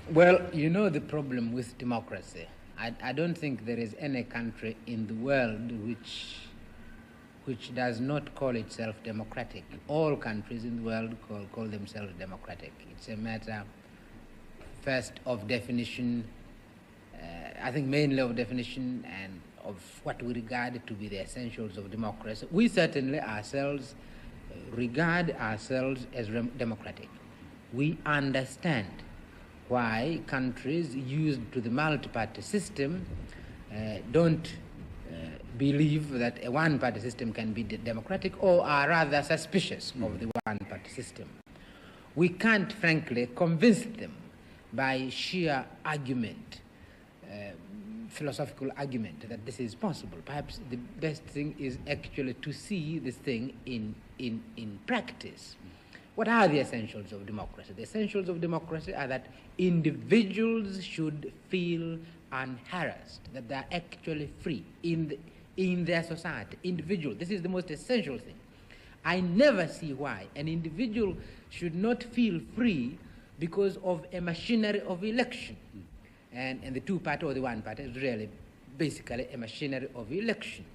Well, you know the problem with democracy. I don't think there is any country in the world which does not call itself democratic. All countries in the world call themselves democratic. It's a matter, first, of definition, I think mainly of definition and of what we regard to be the essentials of democracy. We certainly ourselves regard ourselves as democratic. We understand why countries used to the multi-party system don't believe that a one-party system can be democratic, or are rather suspicious of the one-party system. We can't, frankly, convince them by sheer argument, philosophical argument, that this is possible. Perhaps the best thing is actually to see this thing in practice. What are the essentials of democracy? The essentials of democracy are that individuals should feel unharassed, that they are actually free in their society. Individual, this is the most essential thing. I never see why an individual should not feel free because of a machinery of election. And the two-party or the one-party is really basically a machinery of election.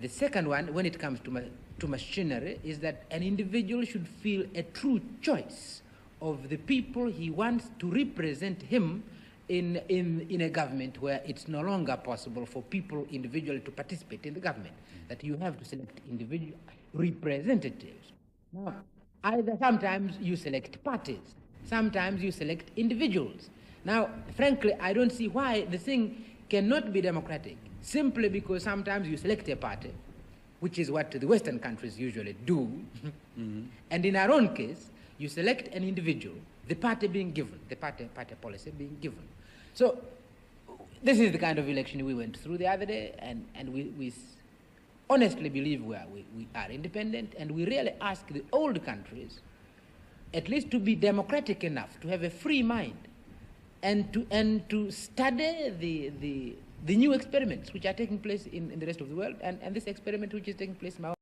The second one, when it comes to machinery, is that an individual should feel a true choice of the people he wants to represent him in a government where it's no longer possible for people individually to participate in the government, that you have to select individual representatives. Now, sometimes you select parties, sometimes you select individuals. Now, frankly, I don't see why the thing cannot be democratic, simply because sometimes you select a party, which is what the Western countries usually do, and in our own case, you select an individual, the party being given, the party policy being given. So, this is the kind of election we went through the other day, and we honestly believe we are independent, and we really ask the old countries at least to be democratic enough, to have a free mind, and to study the new experiments which are taking place in the rest of the world, and this experiment which is taking place in our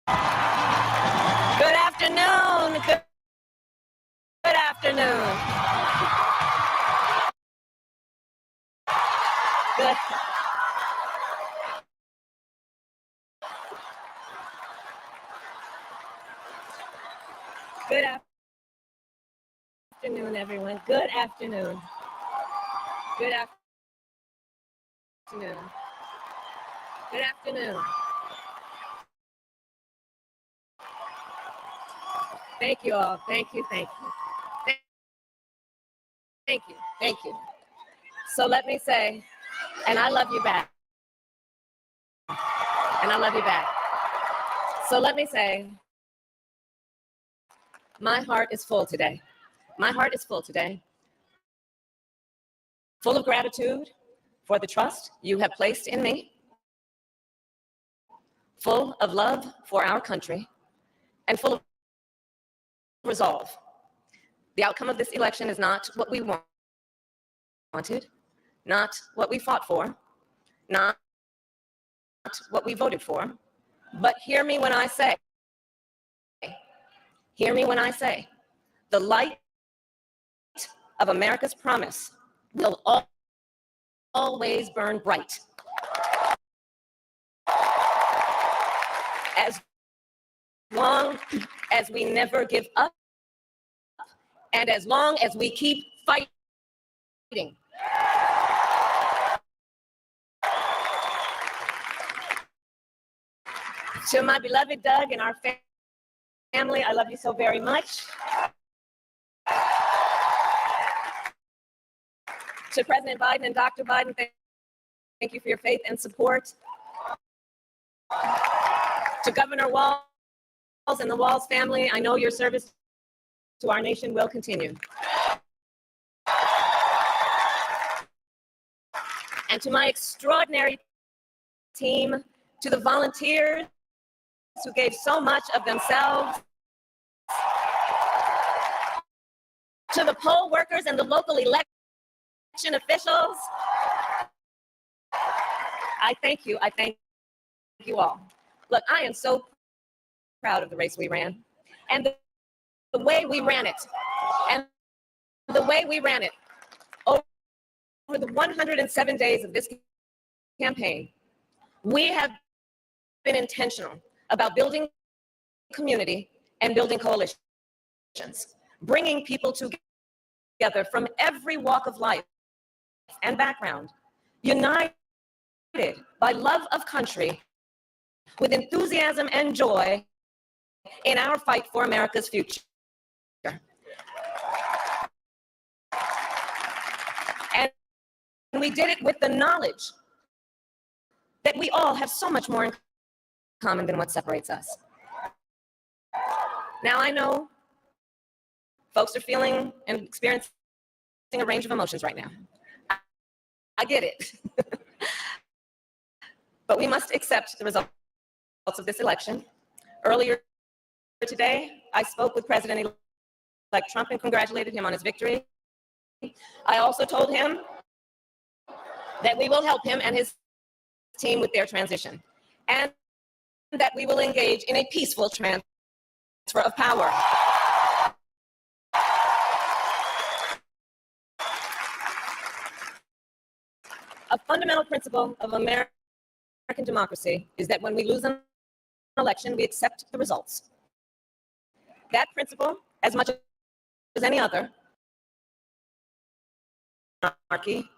Good afternoon. Good afternoon. Good. Good afternoon, everyone. Good afternoon. Good afternoon. Good afternoon. Thank you all. Thank you. Thank you. Thank you. Thank you. So let me say, and I love you back. And I love you back. So let me say, my heart is full today. My heart is full today. Full of gratitude for the trust you have placed in me. Full of love for our country. And full of resolve. The outcome of this election is not what we wanted, not what we fought for, not what we voted for, but hear me when I say, the light of America's promise will always burn bright. As long as we never give up, and as long as we keep fighting. To my beloved Doug and our family, I love you so very much. To President Biden and Dr. Biden, thank you for your faith and support. To Governor Walz and the Walz family, I know your service to our nation will continue. And to my extraordinary team, to the volunteers who gave so much of themselves, to the poll workers and the local election officials, I thank you. I thank you all. Look, I am so proud of the race we ran and the way we ran it. And the way we ran it over the 107 days of this campaign, we have been intentional about building community and building coalitions, bringing people together from every walk of life and background, united by love of country, with enthusiasm and joy in our fight for America's future. And we did it with the knowledge that we all have so much more in common than what separates us. Now, I know folks are feeling and experiencing a range of emotions right now. I get it. But we must accept the results of this election. Earlier today, I spoke with President-elect Trump and congratulated him on his victory. I also told him that we will help him and his team with their transition, and that we will engage in a peaceful transfer of power. A fundamental principle of American democracy is that when we lose an election, we accept the results. That principle, as much as any other, monarchy